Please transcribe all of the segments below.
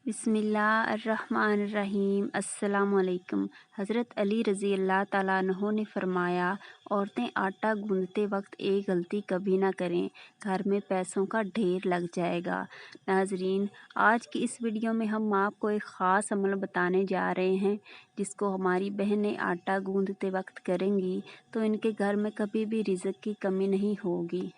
बिस्मिल्लाहिर्रहमानिर्रहीम। अस्सलाम वालेकुम। हज़रत अली रज़ी अल्लाह ताला अन्हो ने फरमाया, औरतें आटा गूंदते वक्त एक गलती कभी ना करें, घर में पैसों का ढेर लग जाएगा। नाजरीन, आज की इस वीडियो में हम आपको एक ख़ास अमल बताने जा रहे हैं, जिसको हमारी बहनें आटा गूंदते वक्त करेंगी तो इनके घर में कभी भी रिज़्क़ की कमी नहीं होगी।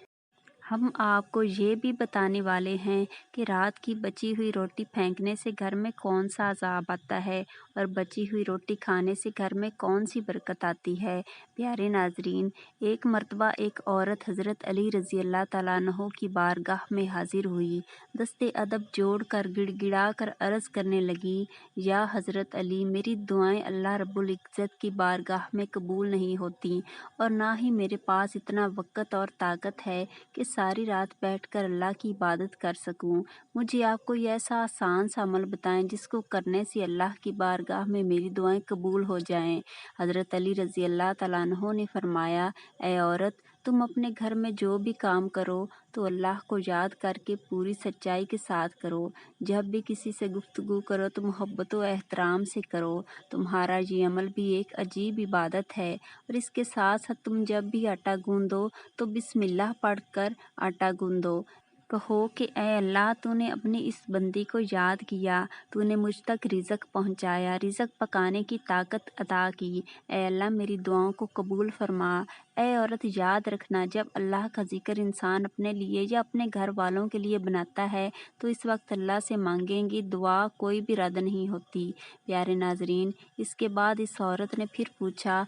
हम आपको ये भी बताने वाले हैं कि रात की बची हुई रोटी फेंकने से घर में कौन सा अज़ाब आता है और बची हुई रोटी खाने से घर में कौन सी बरकत आती है। प्यारे नाजरीन, एक मर्तबा एक औरत हज़रत अली रज़ी अल्लाह ताला अन्हो की बारगाह में हाजिर हुई। दस्ते अदब जोड़ कर गिड़गिड़ा कर अर्ज़ करने लगी, या हज़रत अली, मेरी दुआएं अल्लाह रब्बुल इज़्ज़त की बारगाह में कबूल नहीं होती और ना ही मेरे पास इतना वक़्त और ताकत है कि सारी रात बैठकर अल्लाह की इबादत कर सकूं। मुझे आप कोई ऐसा आसान सा अमल बताएं जिसको करने से अल्लाह की बारगाह में मेरी दुआएं कबूल हो जाएं। हज़रत अली रज़ी अल्लाह तआला अन्हो ने फरमाया, ए औरत, तुम अपने घर में जो भी काम करो तो अल्लाह को याद करके पूरी सच्चाई के साथ करो। जब भी किसी से गुफ्तगू करो तो मोहब्बत व एहतराम से करो। तुम्हारा ये अमल भी एक अजीब इबादत है। और इसके साथ साथ तुम जब भी आटा गूंदो तो बिस्मिल्लाह पढ़कर आटा गूंदो। कहो कि ए अल्लाह, तूने अपनी इस बंदी को याद किया, तूने मुझ तक रिज़्क़ पहुंचाया, रिज़्क़ पकाने की ताकत अता की। ए अल्लाह, मेरी दुआओं को कबूल फरमा। ए औरत, याद रखना, जब अल्लाह का जिक्र इंसान अपने लिए या अपने घर वालों के लिए बनाता है तो इस वक्त अल्लाह से मांगेंगी दुआ कोई भी रद्द नहीं होती। प्यारे नाजरीन, इसके बाद इस औरत ने फिर पूछा,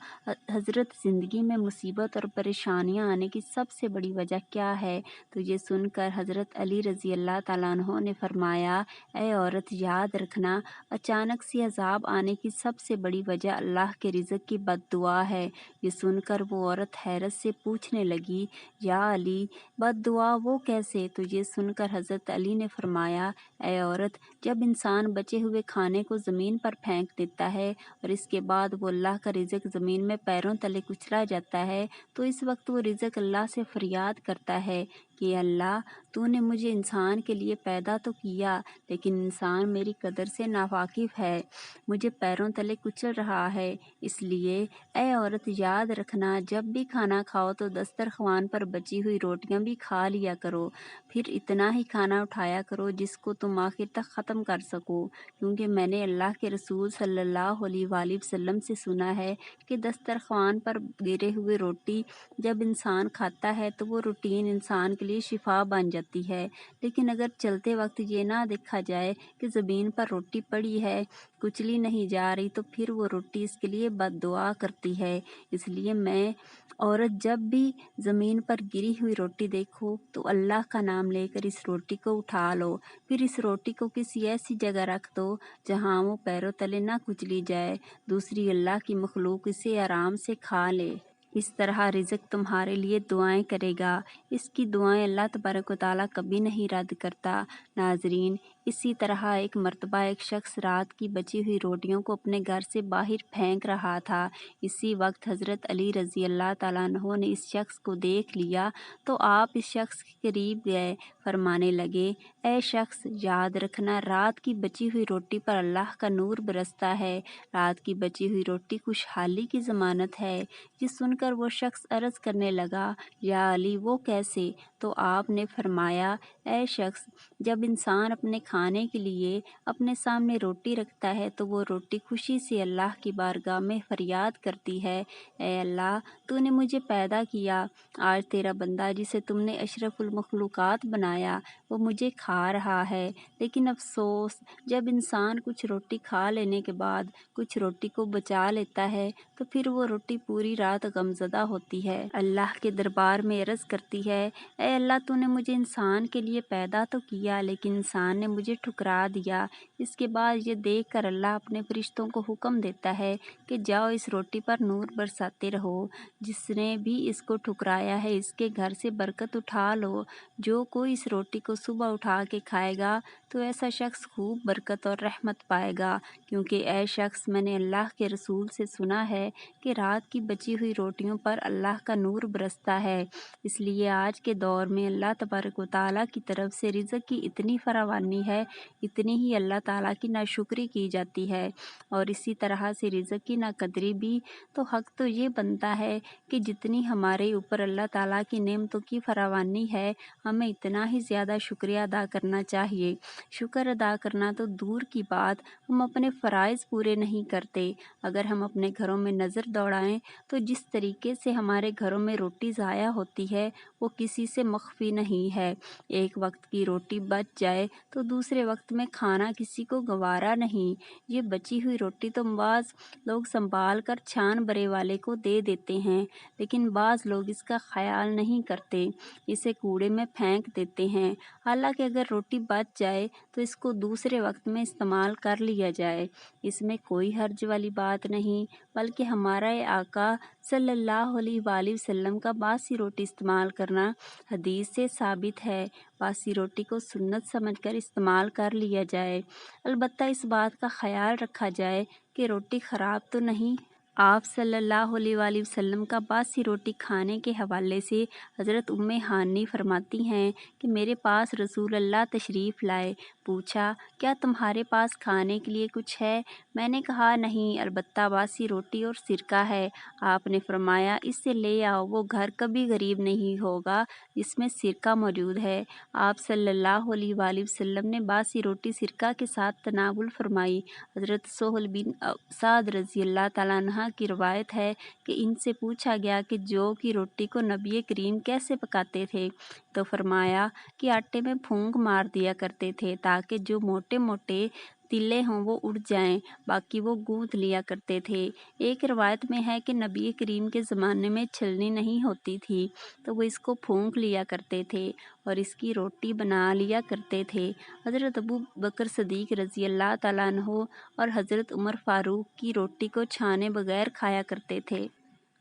हज़रत, ज़िंदगी में मुसीबत और परेशानियां आने की सबसे बड़ी वजह क्या है? तो ये सुनकर हज़रत अली रज़ी अल्लाह ताला अन्हो ने फरमाया, ए औरत, याद रखना, अचानक से अज़ाब आने की सबसे बड़ी वजह अल्लाह के रिज़्क़ की बद्दुआ है। ये सुनकर वो औरत हैरत से पूछने लगी, या अली, बद्दुआ वो कैसे? तो ये सुनकर हज़रत अली ने फरमाया, ए औरत, जब इंसान बचे हुए खाने को ज़मीन पर फेंक देता है और इसके बाद वो अल्लाह का रिज़्क़ ज़मीन में पैरों तले कुचला जाता है तो इस वक्त वो रिज़्क़ अल्लाह से फरियाद करता है कि अल्लाह, तूने मुझे इंसान के लिए पैदा तो किया, लेकिन इंसान मेरी कदर से नावाकिफ़ है, मुझे पैरों तले कुचल रहा है। इसलिए ए औरत, याद रखना, जब भी खाना खाओ तो दस्तरख्वान पर बची हुई रोटियां भी खा लिया करो। फिर इतना ही खाना उठाया करो जिसको तुम आखिर तक ख़त्म कर सको, क्योंकि मैंने अल्लाह के रसूल सल्लल्लाहु अलैहि वसल्लम से सुना है कि दस्तरख्वान पर गिरे हुए रोटी जब इंसान खाता है तो वो रूटीन इंसान के लिए शिफा बन जाती है। लेकिन अगर चलते वक्त ये ना देखा जाए कि ज़मीन पर रोटी पड़ी है, कुचली नहीं जा रही, तो फिर वो रोटी इसके लिए बद्दुआ करती है। इसलिए मैं औरत, जब भी ज़मीन पर गिरी हुई रोटी देखो तो अल्लाह का नाम लेकर इस रोटी को उठा लो। फिर इस रोटी को किसी ऐसी जगह रख दो जहाँ वो पैरों तले ना कुचली जाए, दूसरी अल्लाह की मखलूक इसे आराम से खा ले। इस तरह रिज़्क़ तुम्हारे लिए दुआएं करेगा। इसकी दुआएं अल्लाह तबारक व तआला कभी नहीं रद्द करता। नाजरीन, इसी तरह एक मर्तबा एक शख्स रात की बची हुई रोटियों को अपने घर से बाहर फेंक रहा था। इसी वक्त हज़रत अली रज़ी अल्लाह ताला अन्हो ने इस शख्स को देख लिया तो आप इस शख्स के करीब गए, फरमाने लगे, ए शख्स, याद रखना, रात की बची हुई रोटी पर अल्लाह का नूर बरसता है। रात की बची हुई रोटी खुशहाली की ज़मानत है। ये सुनकर वो शख्स अर्ज़ करने लगा, या अली, वो कैसे? तो आपने फरमाया, ए शख्स, जब इंसान अपने खाने के लिए अपने सामने रोटी रखता है तो वो रोटी खुशी से अल्लाह की बारगाह में फरियाद करती है, ए अल्लाह, तूने मुझे पैदा किया, आज तेरा बंदा जिसे तुमने अशरफुल मखलूक़ात बनाया वो मुझे खा रहा है। लेकिन अफसोस, जब इंसान कुछ रोटी खा लेने के बाद कुछ रोटी को बचा लेता है तो फिर वो रोटी पूरी रात गमज़दा होती है। अल्लाह के दरबार में अर्ज़ करती है, ए अल्लाह, तूने मुझे इंसान के लिए पैदा तो किया लेकिन इंसान ने मुझे ठुकरा दिया। इसके बाद ये देख कर अल्लाह अपने फरिश्तों को हुक्म देता है कि जाओ इस रोटी पर नूर बरसाते रहो, जिसने भी इसको ठुकराया है इसके घर से बरकत उठा लो। जो कोई इस रोटी को सुबह उठा के खाएगा तो ऐसा शख्स खूब बरकत और रहमत पाएगा, क्योंकि ऐ शख्स, मैंने अल्लाह के रसूल से सुना है कि रात की बची हुई रोटियों पर अल्लाह का नूर बरसता है। इसलिए आज के दौर में अल्लाह तबारक व तआला की तरफ से रिज़्क़ की इतनी फरावानी ہے اتنی ہی اللہ تعالیٰ کی ناشکری کی جاتی ہے، اور اسی طرح سے رزق کی ناقدری بھی۔ تو حق تو یہ بنتا ہے کہ جتنی ہمارے اوپر اللہ تعالیٰ کی نعمتوں کی فراوانی ہے ہمیں اتنا ہی زیادہ شکریہ ادا کرنا چاہیے۔ شکر ادا کرنا تو دور کی بات، ہم اپنے فرائض پورے نہیں کرتے۔ اگر ہم اپنے گھروں میں نظر دوڑائیں تو جس طریقے سے ہمارے گھروں میں روٹی ضائع ہوتی ہے وہ کسی سے مخفی نہیں ہے۔ ایک وقت کی روٹی بچ جائے تو دوسرے وقت میں کھانا کسی کو گوارا نہیں۔ یہ بچی ہوئی روٹی تو بعض لوگ سنبھال کر چھان بھرے والے کو دے دیتے ہیں، لیکن بعض لوگ اس کا خیال نہیں کرتے، اسے کوڑے میں پھینک دیتے ہیں۔ حالانکہ اگر روٹی بچ جائے تو اس کو دوسرے وقت میں استعمال کر لیا جائے، اس میں کوئی حرج والی بات نہیں، بلکہ ہمارا آقا صلی اللہ علیہ وآلہ وسلم کا باسی روٹی استعمال کرنا حدیث سے ثابت ہے۔ باسی روٹی کو سنت سمجھ کر استعمال کر لیا جائے، البتہ اس بات کا خیال رکھا جائے کہ روٹی خراب تو نہیں۔ آپ صلی اللہ علیہ وآلہ وسلم کا باسی روٹی کھانے کے حوالے سے حضرت ام ہانی فرماتی ہیں کہ میرے پاس رسول اللہ تشریف لائے، پوچھا کیا تمہارے پاس کھانے کے لیے کچھ ہے؟ میں نے کہا نہیں، البتہ باسی روٹی اور سرکہ ہے۔ آپ نے فرمایا اس سے لے آؤ، وہ گھر کبھی غریب نہیں ہوگا جس میں سرکہ موجود ہے۔ آپ صلی اللہ علیہ وآلہ وسلم نے باسی روٹی سرکہ کے ساتھ تناول فرمائی۔ حضرت سہل بن سعد رضی اللہ تعالیٰ عنہ کی روایت ہے کہ ان سے پوچھا گیا کہ جو کی روٹی کو نبی کریم کیسے پکاتے تھے؟ تو فرمایا کہ آٹے میں پھونک مار دیا کرتے تھے تاکہ جو موٹے موٹے تلے ہوں وہ اڑ جائیں، باقی وہ گوندھ لیا کرتے تھے۔ ایک روایت میں ہے کہ نبی کریم کے زمانے میں چھلنی نہیں ہوتی تھی تو وہ اس کو پھونک لیا کرتے تھے اور اس کی روٹی بنا لیا کرتے تھے۔ حضرت ابو بکر صدیق رضی اللہ تعالیٰ عنہ اور حضرت عمر فاروق کی روٹی کو چھانے بغیر کھایا کرتے تھے۔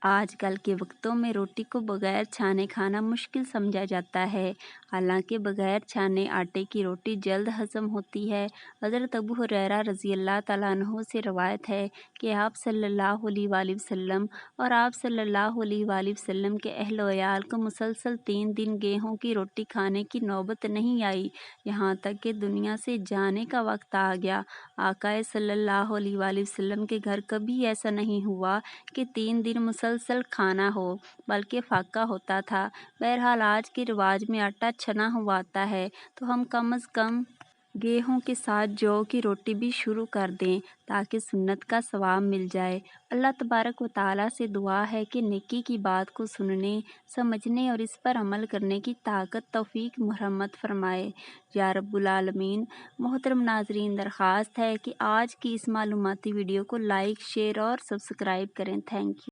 آج کل کے وقتوں میں روٹی کو بغیر چھانے کھانا مشکل سمجھا جاتا ہے، حالانکہ بغیر چھانے آٹے کی روٹی جلد ہضم ہوتی ہے۔ حضرت ابو ہریرہ رضی اللہ تعالیٰ عنہ سے روایت ہے کہ آپ صلی اللہ علیہ وآلہ وسلم اور آپ صلی اللہ علیہ وآلہ وسلم کے اہل و عیال کو مسلسل 3 دن گیہوں کی روٹی کھانے کی نوبت نہیں آئی، یہاں تک کہ دنیا سے جانے کا وقت آ گیا۔ آقا صلی اللہ علیہ وآلہ وسلم کے گھر کبھی ایسا نہیں ہوا کہ 3 دن مسلسل کھانا ہو، بلکہ فاقہ ہوتا تھا۔ بہرحال آج کے رواج میں آٹا چھنا ہوا آتا ہے تو ہم کم از کم گیہوں کے ساتھ جو کی روٹی بھی شروع کر دیں تاکہ سنت کا ثواب مل جائے۔ اللہ تبارک و تعالیٰ سے دعا ہے کہ نیکی کی بات کو سننے، سمجھنے اور اس پر عمل کرنے کی طاقت توفیق مرحمت فرمائے یا رب العالمین۔ محترم ناظرین، درخواست ہے کہ آج کی اس معلوماتی ویڈیو کو لائک، شیئر اور سبسکرائب کریں۔ Thank you.